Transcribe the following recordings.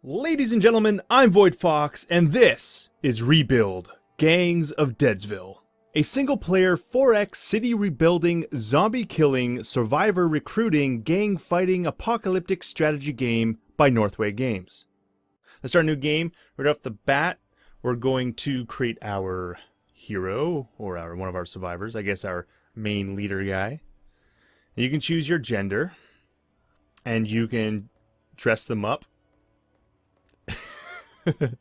Ladies and gentlemen, I'm Voidfox, and this is Rebuild, Gangs of Deadsville. A single-player 4X city rebuilding, zombie-killing, survivor recruiting, gang-fighting, apocalyptic strategy game by Northway Games. Let's start a new game. Right off the bat, we're going to create our hero, or one of our survivors, I guess our main leader guy. And you can choose your gender, and you can dress them up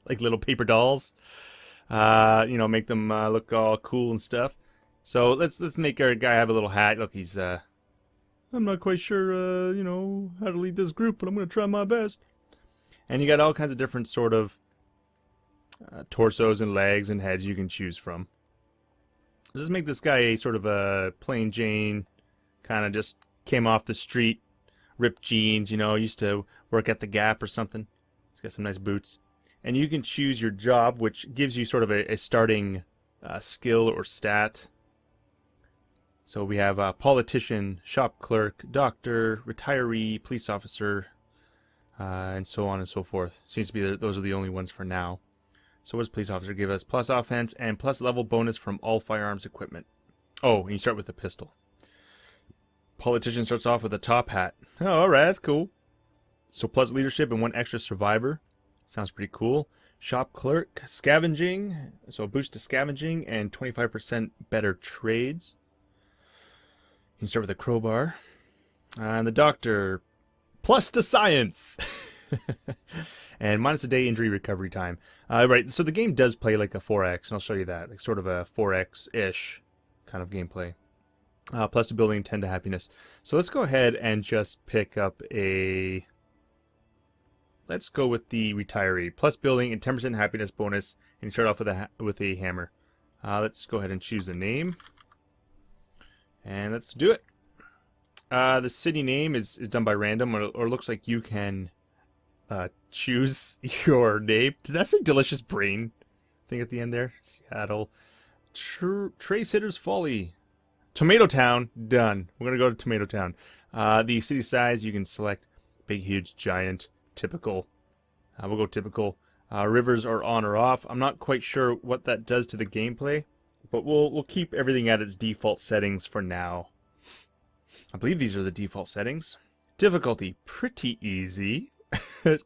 like little paper dolls. Make them look all cool and stuff. So let's make our guy have a little hat. Look, he's I'm not quite sure how to lead this group, but I'm gonna try my best. And you got all kinds of different sort of torsos and legs and heads you can choose from. Let's make this guy a sort of a plain Jane, kind of just came off the street, ripped jeans, used to work at the Gap or something. He's got some nice boots. And you can choose your job, which gives you sort of a starting skill or stat. So we have politician, shop clerk, doctor, retiree, police officer, and so on and so forth. Seems to be those are the only ones for now. So what does police officer give us? Plus offense and plus level bonus from all firearms equipment. Oh, and you start with a pistol. Politician starts off with a top hat. Oh, alright, that's cool. So plus leadership and one extra survivor. Sounds pretty cool. Shop clerk, scavenging, so a boost to scavenging and 25% better trades. You can start with a crowbar. And the doctor, plus to science! And minus a day injury recovery time. Right, so the game does play like a 4X, and I'll show you that. Like sort of a 4X-ish kind of gameplay. Plus to building, 10 to happiness. So let's go ahead and just pick up a... Let's go with the retiree. Plus building and 10% happiness bonus. And you start off with a hammer. Let's go ahead and choose the name. And let's do it. The city name is done by random, or looks like you can choose your name. Did that say delicious brain thing at the end there? Seattle. Trace Hitter's Folly. Tomato Town. Done. We're going to go to Tomato Town. The city size, you can select big, huge, giant. Typical. We'll go typical. Rivers are on or off. I'm not quite sure what that does to the gameplay, but we'll keep everything at its default settings for now. I believe these are the default settings. Difficulty, pretty easy.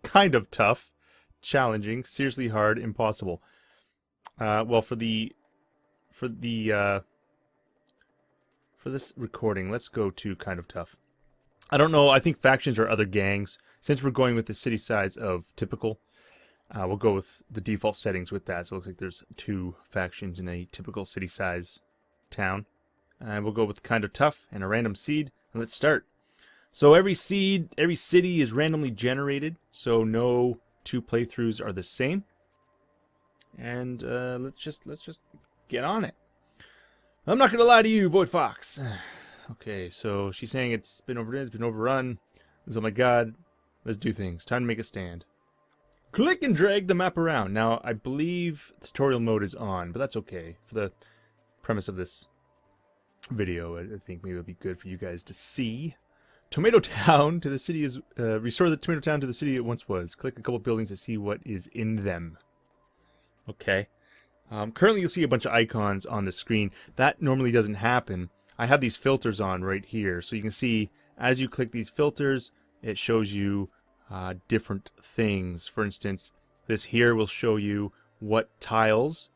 Kind of tough. Challenging, seriously hard, impossible. Well, for this recording, let's go to kind of tough. I don't know, I think factions are other gangs. Since we're going with the city size of typical, we'll go with the default settings with that. So it looks like there's 2 factions in a typical city size town. And we'll go with kind of tough and a random seed. And let's start. So every city is randomly generated. So no 2 playthroughs are the same. And let's just get on it. I'm not gonna lie to you, Voidfox. Okay, so she's saying it's been overrun. Oh my god. Let's do things. Time to make a stand. Click and drag the map around. Now, I believe tutorial mode is on, but that's okay. For the premise of this video, I think maybe it'll be good for you guys to see. Tomato Town to the city is... restore the Tomato Town to the city it once was. Click a couple buildings to see what is in them. Okay. Currently, you'll see a bunch of icons on the screen. That normally doesn't happen. I have these filters on right here, so you can see as you click these filters, it shows you different things. For instance, this here will show you what tiles,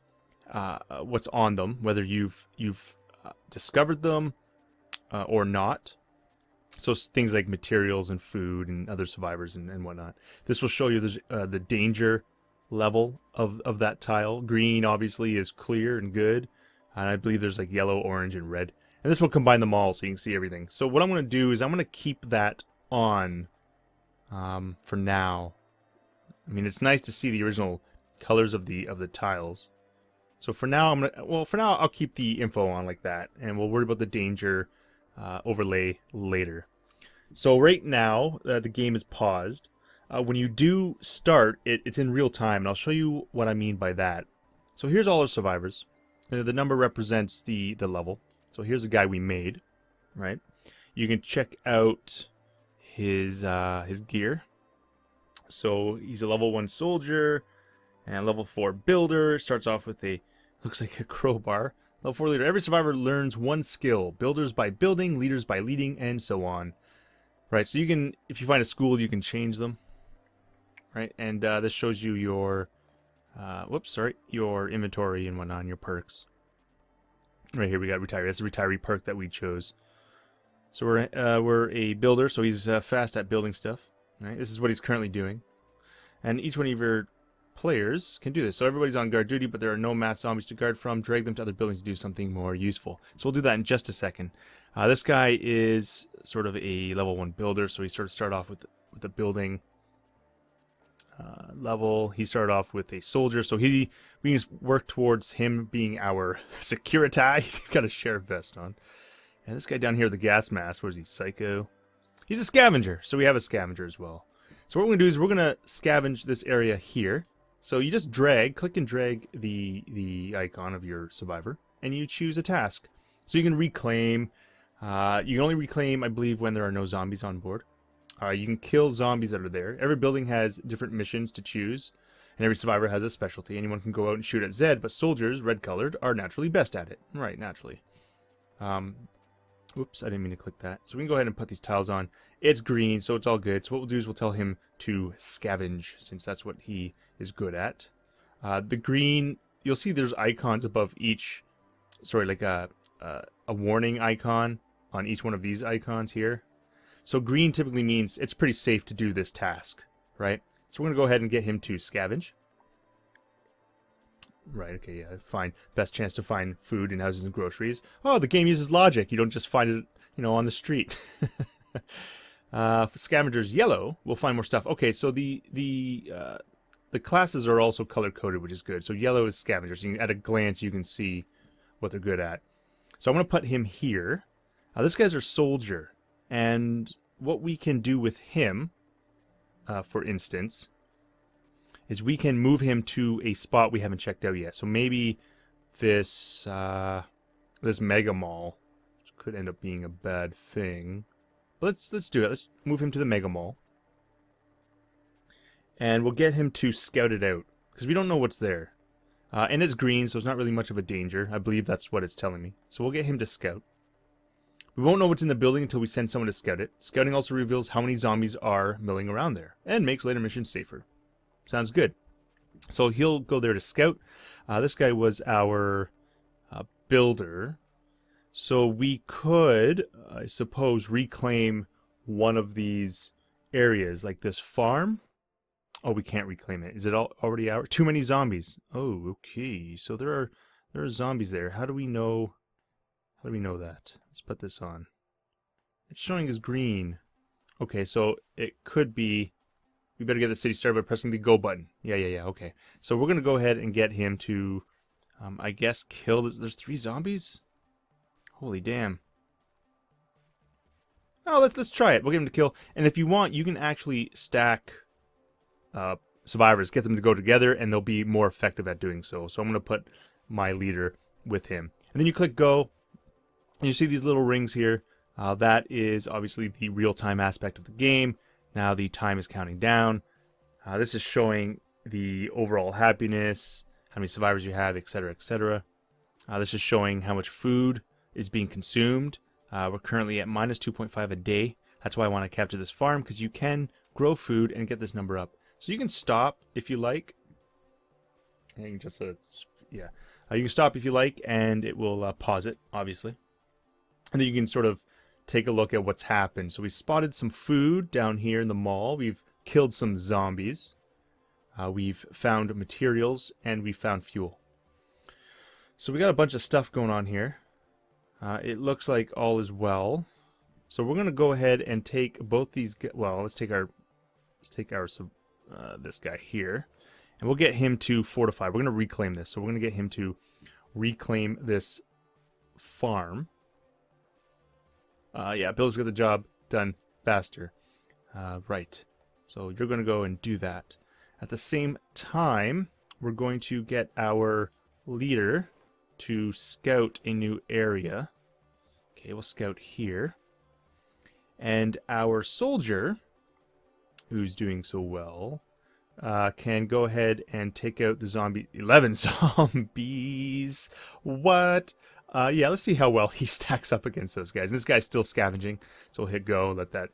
what's on them, whether you've discovered them or not. So things like materials and food and other survivors and whatnot. This will show you the danger level of that tile. Green obviously is clear and good, and I believe there's like yellow, orange, and red. And this will combine them all so you can see everything. So what I'm going to do is I'm going to keep that on for now. I mean, it's nice to see the original colors of the tiles. So for now, I'll keep the info on like that, and we'll worry about the danger overlay later. So right now, the game is paused. When you do start, it's in real time, and I'll show you what I mean by that. So here's all our survivors. The number represents the level. So here's the guy we made, right? You can check out his gear. So he's a level 1 soldier and level 4 builder. Starts off with a, looks like a crowbar. Level 4 leader. Every survivor learns one skill. Builders by building, leaders by leading, and so on. Right, so you can, if you find a school, you can change them. Right, and this shows you your, your inventory and whatnot, your perks. Right here we got retiree. That's the retiree perk that we chose. So we're a builder, so he's fast at building stuff. Right, this is what he's currently doing. And each one of your players can do this. So everybody's on guard duty, but there are no mass zombies to guard from. Drag them to other buildings to do something more useful. So we'll do that in just a second. This guy is sort of a level 1 builder, so he sort of start off with a building level. He started off with a soldier, so we can work towards him being our security. He's got a sheriff vest on. And this guy down here with the gas mask, where's he? Psycho. He's a scavenger, so we have a scavenger as well. So what we're going to do is we're going to scavenge this area here. So you just click and drag the icon of your survivor, and you choose a task. So you can reclaim. You can only reclaim, I believe, when there are no zombies on board. You can kill zombies that are there. Every building has different missions to choose, and every survivor has a specialty. Anyone can go out and shoot at Zed, but soldiers, red-colored, are naturally best at it. Right, naturally. Oops, I didn't mean to click that. So we can go ahead and put these tiles on. It's green, so it's all good. So what we'll do is we'll tell him to scavenge, since that's what he is good at. The green, you'll see there's icons above each, like a warning icon on each one of these icons here. So green typically means it's pretty safe to do this task, right? So we're going to go ahead and get him to scavenge. Right, okay, yeah, fine. Best chance to find food in houses and groceries. Oh, the game uses logic. You don't just find it, on the street. For scavengers yellow, we'll find more stuff. Okay, so the classes are also color-coded, which is good. So yellow is scavengers. At a glance, you can see what they're good at. So I'm going to put him here. This guy's our soldier. And what we can do with him, for instance, is we can move him to a spot we haven't checked out yet. So maybe this mega mall, which could end up being a bad thing. But let's do it. Let's move him to the mega mall. And we'll get him to scout it out, because we don't know what's there. And it's green, so it's not really much of a danger. I believe that's what it's telling me. So we'll get him to scout. We won't know what's in the building until we send someone to scout it. Scouting also reveals how many zombies are milling around there, and makes later missions safer. Sounds good. So he'll go there to scout. This guy was our builder. So we could, I suppose, reclaim one of these areas, like this farm. Oh, we can't reclaim it. Is it already ours? Too many zombies. Oh, okay. So there are zombies there. How do we know? How do we know that? Let's put this on. It's showing as green. Okay, so it could be. We better get the city started by pressing the go button. Yeah. Okay. So we're gonna go ahead and get him to, I guess, kill this. There's 3 zombies. Holy damn. Oh, let's try it. We'll get him to kill. And if you want, you can actually stack survivors, get them to go together, and they'll be more effective at doing so. So I'm gonna put my leader with him, and then you click go. And you see these little rings here. That is obviously the real-time aspect of the game. Now the time is counting down. This is showing the overall happiness, how many survivors you have, etc., etc. This is showing how much food is being consumed. We're currently at minus 2.5 a day. That's why I want to capture this farm, because you can grow food and get this number up. So you can stop if you like. And you can just, you can stop if you like, and it will pause it, obviously. And then you can sort of take a look at what's happened. So we spotted some food down here in the mall. We've killed some zombies. We've found materials, and we found fuel. So we got a bunch of stuff going on here. It looks like all is well. So we're going to go ahead and take both these. Well, let's take this guy here, and we'll get him to fortify. We're going to reclaim this. So we're going to get him to reclaim this farm. Bill's got the job done faster. Right. So you're going to go and do that. At the same time, we're going to get our leader to scout a new area. Okay, we'll scout here. And our soldier who's doing so well, can go ahead and take out the zombie. 11 zombies. What? Yeah, let's see how well he stacks up against those guys. And this guy's still scavenging, so we'll hit go. Let that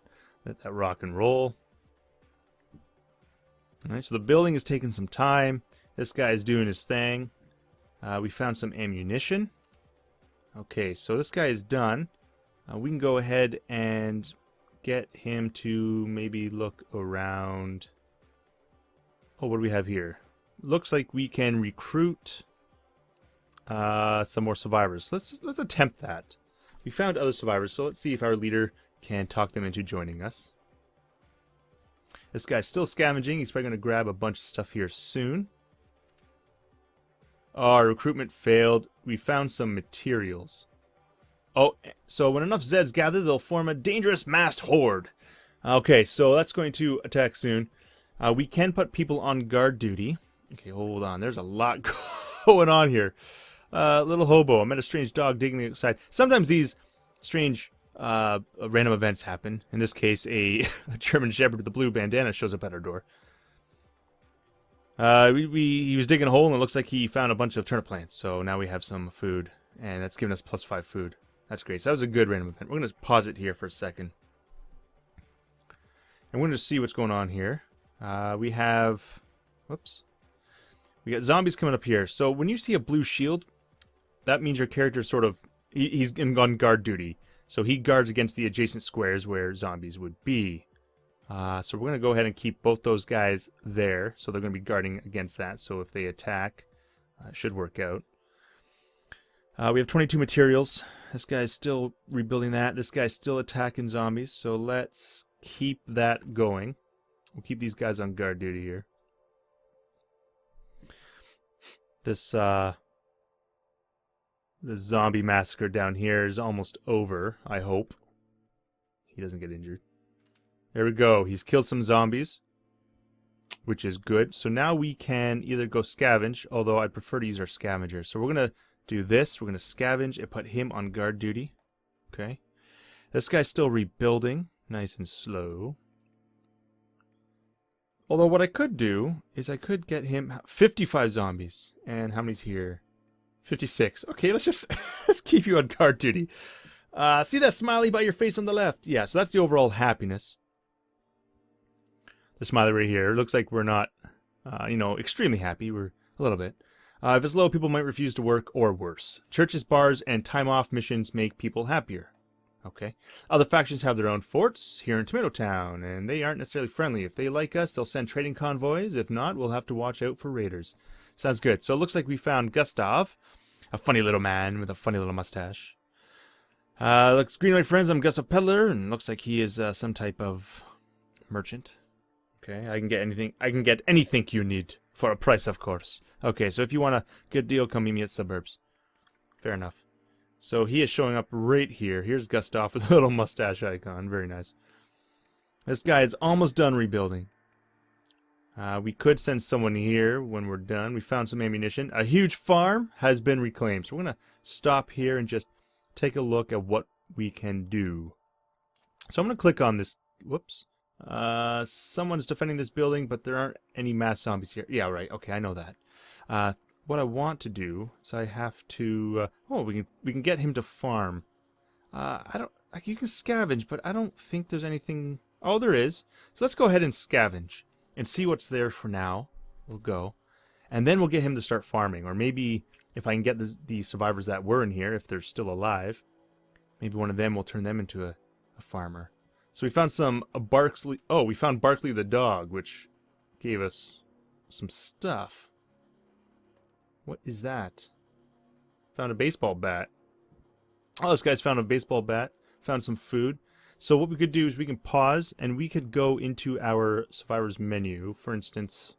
rock and roll. All right, so the building is taking some time. This guy's doing his thing. We found some ammunition. Okay, so this guy is done. We can go ahead and get him to maybe look around. Oh, what do we have here? Looks like we can recruit some more survivors. Let's attempt that. We found other survivors, so let's see if our leader can talk them into joining us. This guy's still scavenging. He's probably going to grab a bunch of stuff here soon. Our recruitment failed. We found some materials. Oh, so when enough Zeds gather, they'll form a dangerous massed horde. Okay, so that's going to attack soon. We can put people on guard duty. Okay, hold on. There's a lot going on here. Little hobo. I met a strange dog digging outside. Sometimes these strange random events happen. In this case, a German Shepherd with a blue bandana shows up at our door. He was digging a hole, and it looks like he found a bunch of turnip plants. So now we have some food, and that's given us +5 food. That's great. So that was a good random event. We're going to pause it here for a second. And we're going to see what's going on here. We have... Whoops. We got zombies coming up here. So when you see a blue shield, that means your character is sort of... He's on guard duty. So he guards against the adjacent squares where zombies would be. So we're going to go ahead and keep both those guys there. So they're going to be guarding against that. So if they attack, it should work out. We have 22 materials. This guy's still rebuilding that. This guy's still attacking zombies. So let's keep that going. We'll keep these guys on guard duty here. The zombie massacre down here is almost over, I hope. He doesn't get injured. There we go. He's killed some zombies, which is good. So now we can either go scavenge, although I'd prefer to use our scavenger. So we're going to do this. We're going to scavenge and put him on guard duty. Okay. This guy's still rebuilding. Nice and slow. Although what I could do is I could get him 55 zombies. And how many's here? 56. Okay, let's keep you on guard duty. See that smiley by your face on the left? Yeah, so that's the overall happiness. The smiley right here. It looks like we're not, extremely happy. We're a little bit. If it's low, people might refuse to work, or worse. Churches, bars, and time-off missions make people happier. Okay. Other factions have their own forts here in Tomato Town, and they aren't necessarily friendly. If they like us, they'll send trading convoys. If not, we'll have to watch out for raiders. Sounds good. So it looks like we found Gustav, a funny little man with a funny little mustache. Looks green, my friends. I'm Gustav Peddler, and looks like he is some type of merchant. Okay, I can get anything you need for a price, of course. Okay, so if you want a good deal, come meet me at Suburbs. Fair enough. So he is showing up right here. Here's Gustav with a little mustache icon. Very nice. This guy is almost done rebuilding. We could send someone here when we're done. We found some ammunition. A huge farm has been reclaimed. So we're going to stop here and just take a look at what we can do. So I'm going to click on this. Whoops. Someone's defending this building, but there aren't any mass zombies here. Yeah, right. Okay, I know that. What I want to do is I have to... we can get him to farm. You can scavenge, but I don't think there's anything... Oh, there is. So let's go ahead and scavenge and see what's there for now. We'll go. And then we'll get him to start farming. Or maybe if I can get the survivors that were in here, if they're still alive, maybe one of them will turn them into a farmer. So we found some Barkley... Oh, we found Barkley the dog, which gave us some stuff. What is that? Found a baseball bat. Oh, this guy's found a baseball bat. Found some food. So what we could do is we can pause and we could go into our survivors menu. For instance,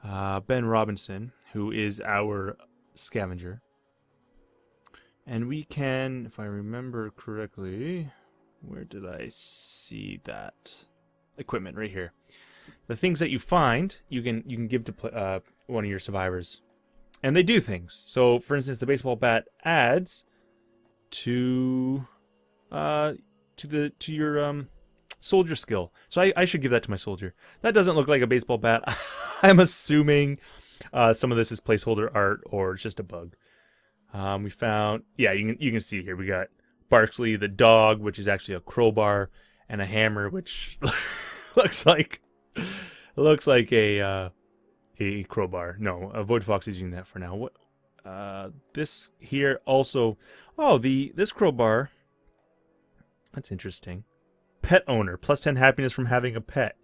Ben Robinson, who is our scavenger. And we can, if I remember correctly, where did I see that? Equipment right here. The things that you find, you can give to one of your survivors. And they do things. So, for instance, the baseball bat adds to your soldier skill. So I should give that to my soldier. That doesn't look like a baseball bat. I'm assuming some of this is placeholder art or it's just a bug. We found, yeah, you can see here we got Barkley the dog, which is actually a crowbar, and a hammer, which looks like a crowbar. No, Voidfox is using that for now. What? This here also. Oh, this crowbar. That's interesting. Pet owner, plus 10 happiness from having a pet.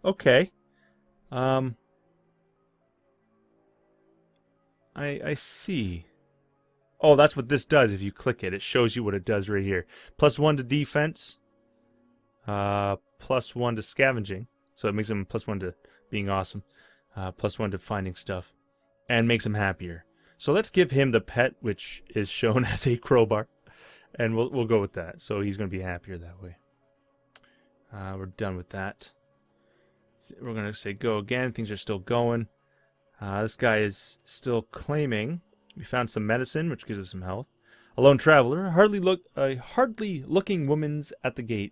Okay. I see. Oh, that's what this does. If you click it, it shows you what it does right here. +1 to defense. +1 to scavenging. So it makes him +1 to being awesome. +1 to finding stuff. And makes him happier. So let's give him the pet, which is shown as a crowbar. And we'll go with that. So he's going to be happier that way. We're done with that. We're going to say go again. Things are still going. This guy is still claiming. We found some medicine, which gives us some health. A lone traveler, a hardly looking woman's at the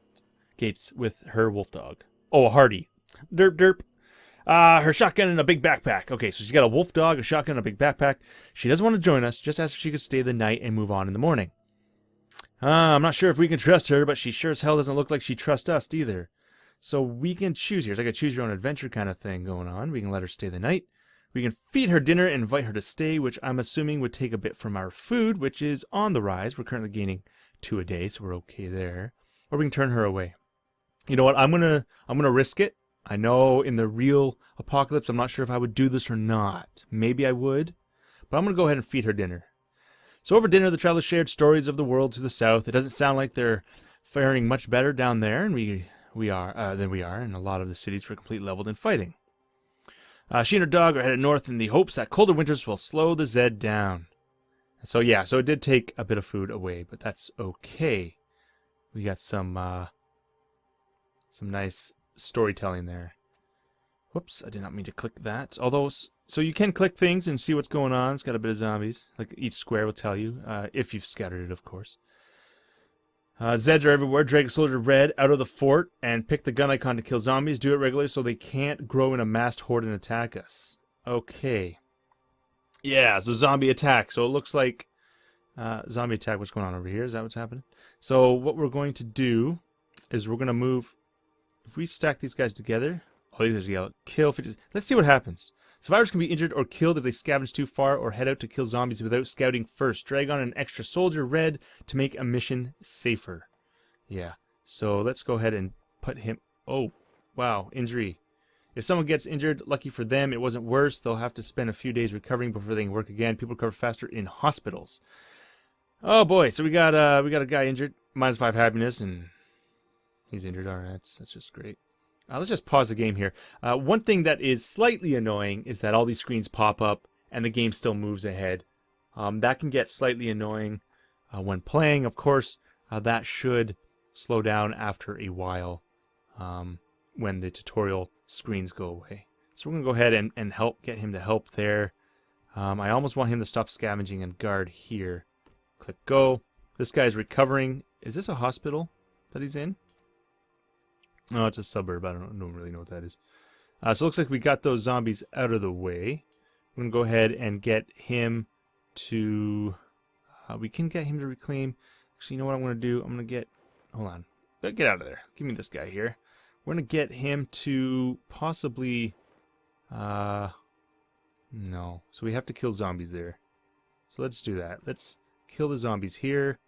gates with her wolf dog. Oh, a hardy. Derp derp. Her shotgun and a big backpack. Okay, so she's got a wolf dog, a shotgun, and a big backpack. She doesn't want to join us, just asked if she could stay the night and move on in the morning. I'm not sure if we can trust her, but she sure as hell doesn't look like she trusts us either. So we can choose here. It's like a choose your own adventure kind of thing going on. We can let her stay the night. We can feed her dinner and invite her to stay, which I'm assuming would take a bit from our food, which is on the rise. We're currently gaining 2 a day, so we're okay there. Or we can turn her away. You know what? I'm gonna risk it. I know in the real apocalypse, I'm not sure if I would do this or not. Maybe I would, but I'm gonna go ahead and feed her dinner. So over dinner, the travelers shared stories of the world to the south. It doesn't sound like they're faring much better down there, and we are than we are in a lot of the cities for complete leveled and fighting. She and her dog are headed north in the hopes that colder winters will slow the Zed down. So yeah, so it did take a bit of food away, but that's okay. We got some nice storytelling there. Whoops, I did not mean to click that. Although, so you can click things and see what's going on. It's got a bit of zombies. Like each square will tell you, if you've scattered it, of course. Zeds are everywhere. Drag a soldier red out of the fort and pick the gun icon to kill zombies. Do it regularly so they can't grow in a massed horde and attack us. Okay. Yeah, so zombie attack. So it looks like zombie attack. What's going on over here? Is that what's happening? So what we're going to do is we're going to move. If we stack these guys together. Oh, these guys are yellow. Kill 50. Let's see what happens. Survivors can be injured or killed if they scavenge too far or head out to kill zombies without scouting first. Drag on an extra soldier red to make a mission safer. Yeah. So let's go ahead and put him... Oh, wow. Injury. If someone gets injured, lucky for them, it wasn't worse. They'll have to spend a few days recovering before they can work again. People recover faster in hospitals. Oh, boy. So we got a guy injured. -5 happiness, and he's injured. All right. That's just great. Let's just pause the game here. One thing that is slightly annoying is that all these screens pop up and the game still moves ahead. That can get slightly annoying when playing. Of course, that should slow down after a while when the tutorial screens go away. So we're going to go ahead and get him to help there. I almost want him to stop scavenging and guard here. Click go. This guy's recovering. Is this a hospital that he's in? No, it's a suburb. I don't really know what that is. So it looks like we got those zombies out of the way. I'm going to go ahead and get him to... we can get him to reclaim... Actually, you know what I'm going to do? I'm going to get... Hold on. Get out of there. Give me this guy here. We're going to get him to possibly... No. So we have to kill zombies there. So let's do that. Let's kill the zombies here.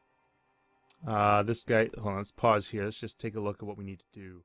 This guy... Hold on, let's pause here. Let's just take a look at what we need to do.